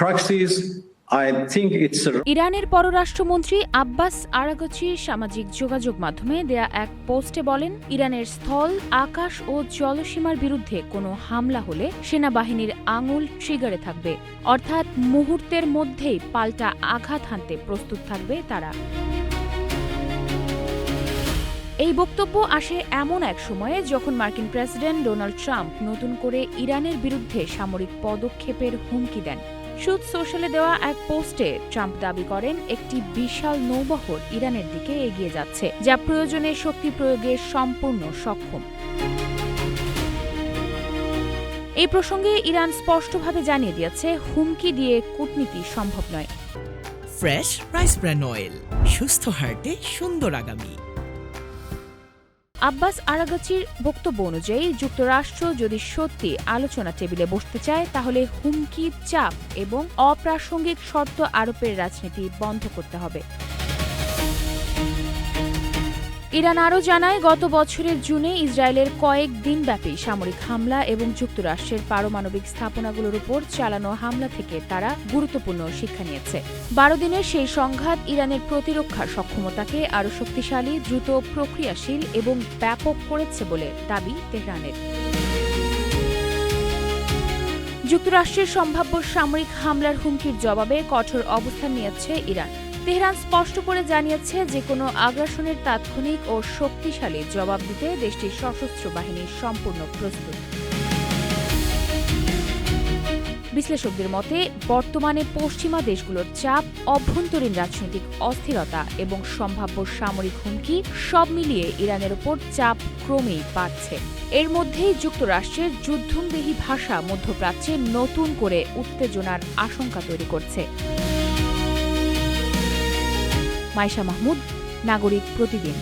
proxies. I think it's ইরানের পররাষ্ট্রমন্ত্রী Abbas Araghchi সামাজিক যোগাযোগ মাধ্যমে দেয়া এক পোস্টে বলেন, ইরানের স্থল, আকাশ ও জলসীমার বিরুদ্ধে কোনো হামলা হলে সেনাবাহিনীর আঙুল ট্রিগারে থাকবে, অর্থাৎ মুহূর্তের মধ্যেই পাল্টা আঘাত হানতে প্রস্তুত থাকবে তারা। এই বক্তব্য আসে এমন এক সময়ে যখন মার্কিন প্রেসিডেন্ট ডোনাল্ড ট্রাম্প নতুন করে ইরানের বিরুদ্ধে সামরিক পদক্ষেপের হুমকি দেন। ট্রুথ সোশ্যালে দেওয়া এক পোস্টে ট্রাম্প দাবি করেন, একটি বিশাল নৌবহর ইরানের দিকে এগিয়ে যাচ্ছে, যা প্রয়োজনে শক্তি প্রয়োগে সম্পূর্ণ সক্ষম। এই প্রসঙ্গে ইরান স্পষ্টভাবে জানিয়ে দিয়েছে, হুমকি দিয়ে কূটনীতি সম্ভব নয়। ফ্রেশ রাইস ব্র্যান অয়েল, সুস্থ হার্টে সুন্দর আগামী। আব্বাস আরাগচির বক্তব্য অনুযায়ী যুক্তরাষ্ট্র যদি সত্যি আলোচনা টেবিলে বসতে চায়, তাহলে হুমকি, চাপ এবং অপ্রাসঙ্গিক শর্ত আরোপের রাজনীতি বন্ধ করতে হবে। ইরান আরও জানায়, গত বছরের জুনে ইসরায়েলের কয়েক দিনব্যাপী সামরিক হামলা এবং যুক্তরাষ্ট্রের পারমাণবিক স্থাপনাগুলোর উপর চালানো হামলা থেকে তারা গুরুত্বপূর্ণ শিক্ষা নিয়েছে। 12 দিনের সেই সংঘাত ইরানের প্রতিরক্ষা সক্ষমতাকে আরও শক্তিশালী, দ্রুত প্রক্রিয়াশীল এবং ব্যাপক করেছে বলে দাবি তেহরানের। যুক্তরাষ্ট্রের সম্ভাব্য সামরিক হামলার হুমকির জবাবে কঠোর অবস্থান নিয়েছে ইরান। তেহরান স্পষ্ট করে জানিয়েছে, যে কোনো আগ্রাসনের তাৎক্ষণিক ও শক্তিশালী জবাব দিতে দেশটির সশস্ত্র বাহিনী সম্পূর্ণ প্রস্তুত। বিশ্লেষকদের মতে, বর্তমানে পশ্চিমা দেশগুলোর চাপ, অভ্যন্তরীণ রাজনৈতিক অস্থিরতা এবং সম্ভাব্য সামরিক হুমকি সব মিলিয়ে ইরানের ওপর চাপ ক্রমেই বাড়ছে। এর মধ্যেই যুক্তরাষ্ট্রের যুদ্ধংদেহী ভাষা মধ্যপ্রাচ্যে নতুন করে উত্তেজনার আশঙ্কা তৈরি করছে। মাইশা মাহমুদ, নাগরিক প্রতিদিন।